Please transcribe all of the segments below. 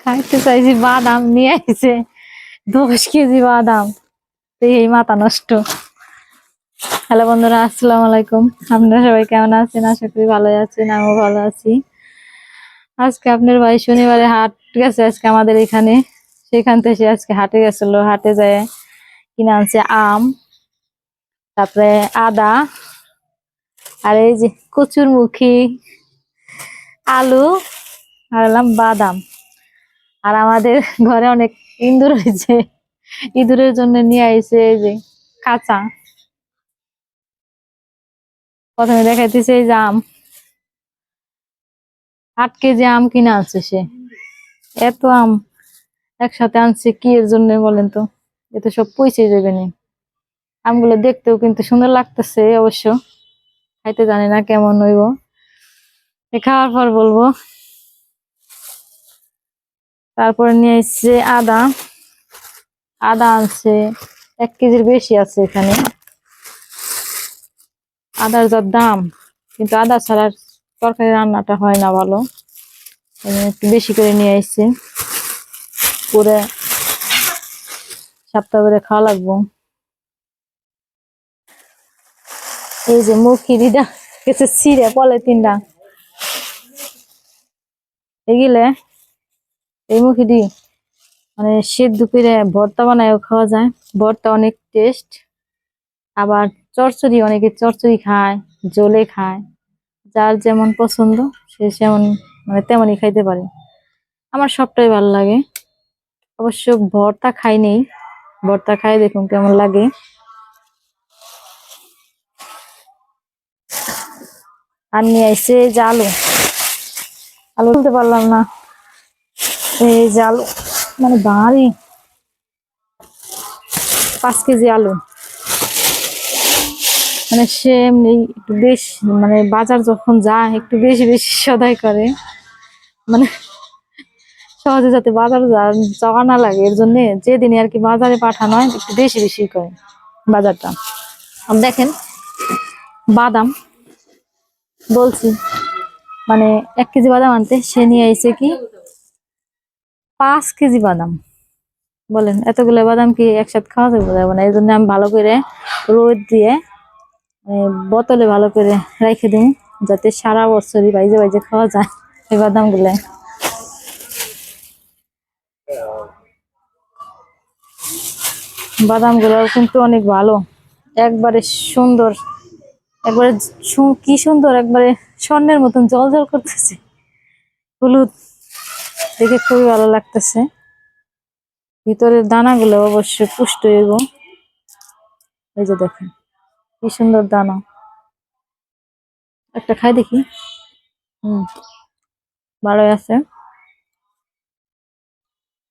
খাইতে চাইছি, বাদাম নিয়ে আইছে 10 কেজি বাদাম। এই মাথা নষ্ট। হ্যালো বন্ধুরা, আসসালামু আলাইকুম। আপনারা সবাই কেমন আছেন? আশা করি ভালো আছেন, আমিও ভালো আছি। আজকে আপনার ভাই শনিবারে হাট গেছে আজকে আমাদের এখানে। সেখান থেকে আজকে হাটে গেছিল। হাটে যায় কিনে আনছে আম, তারপরে আদা, আর এই যে কচুর মুখী, আলু, আর বাদাম। আর আমাদের ঘরে অনেক ইঁদুর হয়েছে, ইঁদুরের জন্য নিয়ে আইছে এই যে কাঁচা। প্রথমে দেখাইতেছে এই যে আম, 8 কেজি আম কিনে আনছে সে। এত আম একসাথে আনছে কি এর জন্য বলেন তো? এ তো সব পচে যাবে না। আমগুলো দেখতেও কিন্তু সুন্দর লাগতেছে অবশ্য, খাইতে জানি না কেমন হইব, খাওয়ার পর বলবো। তারপরে নিয়ে এসছে আদা, আদা আনছে 1 কেজির বেশি আছে এখানে। আদার যা দাম, কিন্তু আদা ছাড়া তরকারি রান্নাটা হয় না ভালো, একটু বেশি করে নিয়ে আসছে। পুরো সপ্তাহ করে খাওয়া লাগবো। এই যে মুখিরিটা কিছু ছিঁড়ে পলিথিনটা এগুলে, এই মুখিটি মানে সেদ্ধ করে ভর্তা বানায়ও খাওয়া যায়। ভর্তা অনেক টেস্ট। আবার চচ্চড়ি, অনেকে চচ্চড়ি খায়, জলে খায়, যার যেমন পছন্দ সে সেমন মানে তেমনই খাইতে পারে। আমার সবটাই ভালো লাগে। অবশ্য ভর্তা খাই নেই, ভর্তা খাই দেখুন কেমন লাগে। আর নিয়ে আসছে এই যে আলু, আলু তুলতে পারলাম না। এই যে আলু মানে ভারী, 5 কেজি আলু। মানে সে এমনি একটু বেশ, মানে বাজার যখন যায় একটু বেশি বেশি সদাই করে, মানে সহজে যাতে বাজার যাওয়া না লাগে এর জন্য যেদিন আর কি বাজারে পাঠানো হয় একটু বেশি বেশি করে বাজারটা। দেখেন বাদাম বলছি, মানে 1 কেজি বাদাম আনতে সে নিয়ে আইছে কি 5 কেজি বাদাম। বলেন এতগুলো বাদাম কি একসাথে খাওয়া যাবে না? এই জন্য আমি ভালো করে রোদ দিয়ে বোতলে ভালো করে রেখে দিই, যাতে সারা বছরই বাইজে বাইজে খাওয়া যায় এই বাদাম গুলো। বাদাম গুলো কিন্তু অনেক ভালো, একবারে সুন্দর, একবারে কি সুন্দর, একবারে স্বর্ণের মতন জল জল করতেছে, হলুদ, দেখে খুবই ভালো লাগতেছে। ভিতরের দানাগুলো অবশ্যই পুষ্ট হইব। এই যে দেখেন কি সুন্দর দানা, একটা খাই দেখি। ভালোই আছে।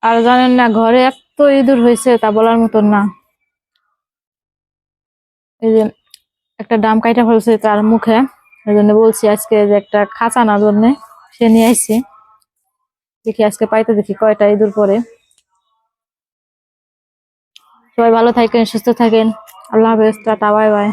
আর জানেন না ঘরে এত ইঁদুর হয়েছে তা বলার মতন না। এই যে একটা ডাম কাইটা ফেলছে তার মুখে, এই জন্য বলছি আজকে যে একটা খাঁচা আনার জন্য সে নিয়ে আসছি। দেখি আজকে পাইতে দেখি কয়টা ইঁদুর পরে। সবাই ভালো থাকেন, সুস্থ থাকেন। আল্লাহ হাফেজ, টাটা, বাই বাই।